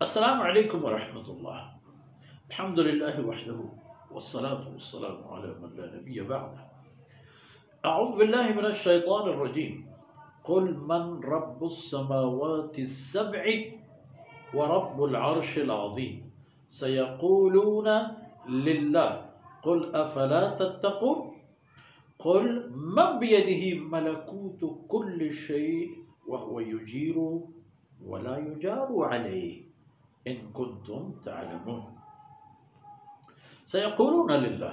السلام علیکم ورحمۃ اللہ۔ الحمد للہ وحدہ والصلاة والسلام علی من لا نبی بعدہ۔ اعوذ باللہ من الشیطان الرجیم۔ قل من رب السماوات السبع ورب العرش العظیم سیقولون للہ قل افلا تتقون قل من بیدہ ملکوت کل شیء وهو یجیر ولا یجار علیہ ان کنتم تعلمون سیقولون للہ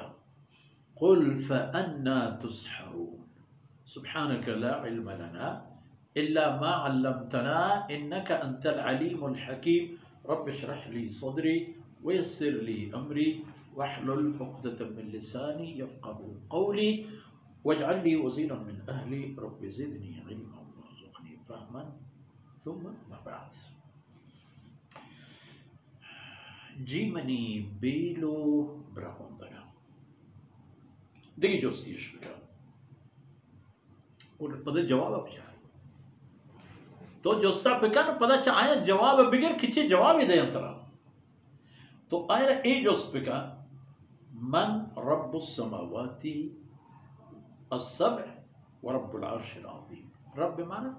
قل فأنا تسحرون سبحانك لا علم لنا إلا ما علمتنا إنك أنت العليم الحكيم رب اشرح لي صدري ويسر لي أمري واحلل عقدة من لساني يفقهوا قولي واجعل لي وزيرا من أهلي رب زدني علما وارزقني فهما ثم ما بعد. جیمنی بیلو براهوندگا دیگه جستیش بکن اور پده جواب بجای تو جستا بکن پده چه آیا جواب بگر که چه جوابی دین ترا تو آیا ای جست بکن من رب السماوات السبع ورب العرش العظیم. رب معنی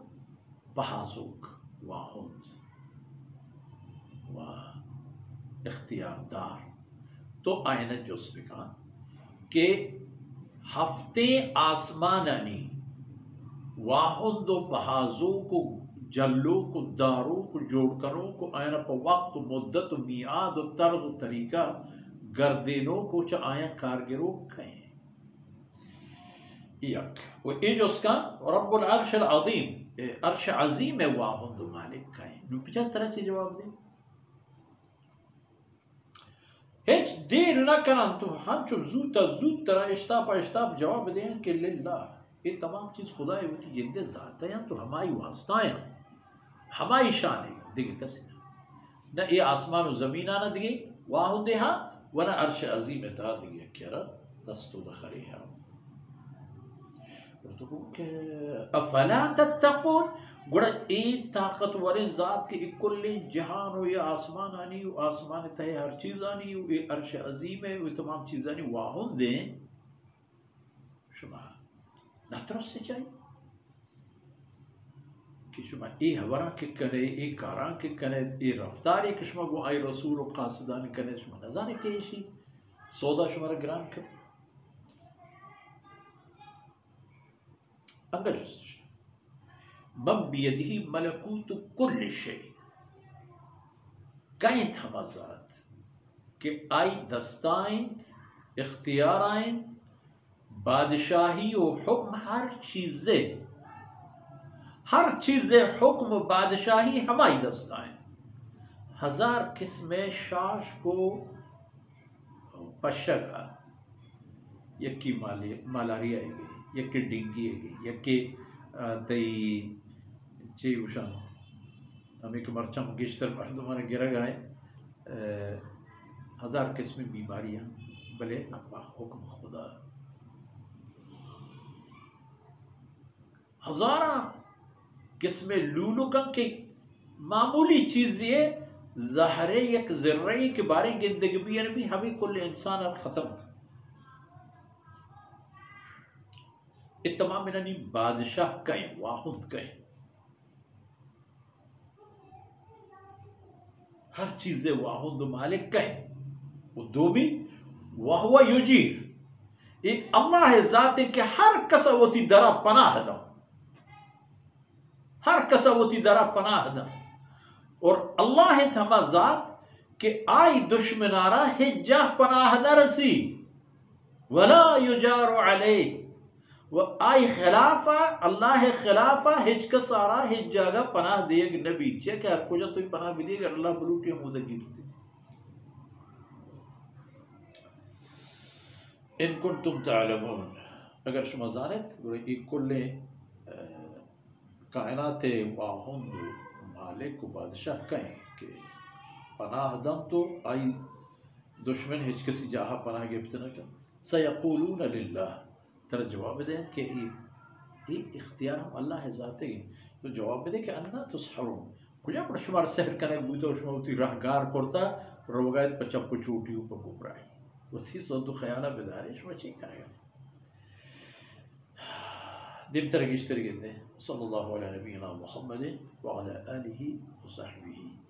بحازوک واحد و اختیار دار. تو آئینہ جس بکان کہ ہفتے آسمانانی واحد و بحازو کو جلو کو دارو کو جوڑ کرو کو آئینہ پا وقت و مدت و میعاد و طرز و طریقہ گردینوں کو چا آئین کارگروں کہیں یک و ای جس کا رب العرش العظیم عرش عظیم واحد و مالک کہیں. نو پچھا طرح چی جواب دیں ہیچ دیر نہ کنن تو ہنچو زود ترا اشتاپ جواب دیں کہ للہ یہ تمام چیز خدا ہوتی جندے ذات ہیں تو ہماری واسطہ ہیں ہماری شان ہے دیکھے کسی نہ یہ آسمان و زمین نہ دیکھے واہو دیہا ورنہ عرش عظیم تا دیکھے کیا دستو دخری ہے. افلا تتقون گوڑا ای طاقتور ذات کے کل جہان ہو یا آسمان آنی ہو آسمان تہے ہر چیز آنی ہو یہ عرش عظیم ہے وہ تمام چیز آنی واہن دیں شما نہ ترس سے چاہیے کہ شما ای حوران کے کنے ای کاران کے کنے ای رفتاری کہ شما گو آئی رسول و قاصدان کنے شما نظانے کہ ایشی سودا شما را گران کر انگا جستش من بیدہی ملکوت کل شیء کائنت ہما ذات کہ آئی دستائند اختیارائند بادشاہی و حکم ہر چیز حکم و بادشاہی ہمائی دستائند. ہزار قسم شاش کو پشگا یکی مالاریا ہے گئی یکی ڈنگی ہے گئی یکی تی چی وشانت ہمیں کہ مرچم گشتر مردمانہ گرہ گئے ہزار قسم بیماریاں بلے اپا حکم خدا ہزارہ قسم لولکن کے معمولی چیز یہ ظاہرے یک ذرعی کے بارے گندگی بھی ہمیں کل انسان ختم تمام انہی بادشاہ کہیں واحد کہیں ہر چیز واحد مالک کہیں وہ دو بھی وہو یجیر یہ اللہ ذات کہ ہر کسوتی درہ پناہ دا ہر کسوتی درہ پناہ دا اور اللہ تھما ذات کہ آئی دشمنارا ہجہ پناہ نہ رسی ولا یجار علیہ و آئی خلافہ اللہ خلافہ ہج کا سارا ہج جاگا پناہ دے گا نبی چاہے کہ ہر کجا تو پناہ بھی دے گا اللہ بلوٹی مودہ گیرتے ان کنتم تعلمون اگر شما زانت یہ کل کائنات واہند مالک و بادشاہ کہیں کہ پناہ دن تو آئی دشمن ہج کسی جاہا پناہ گفتنا کر سیقولون للہ ترہ جواب دیں کہ یہ اختیار ہم اللہ ذاتے ہیں تو جواب دے کہ انا تسحرون کجا پر شمار سحر کنک بوتا شما وتی راہگار کرتا روگایت پچپ کو چوٹیو پا گمراہی وتی صد خیالہ بداری شما چی کرے گا دیم ترگیش ترگیدے صلی اللہ علیہ نبینا محمد وعلى آلہ وصحبہ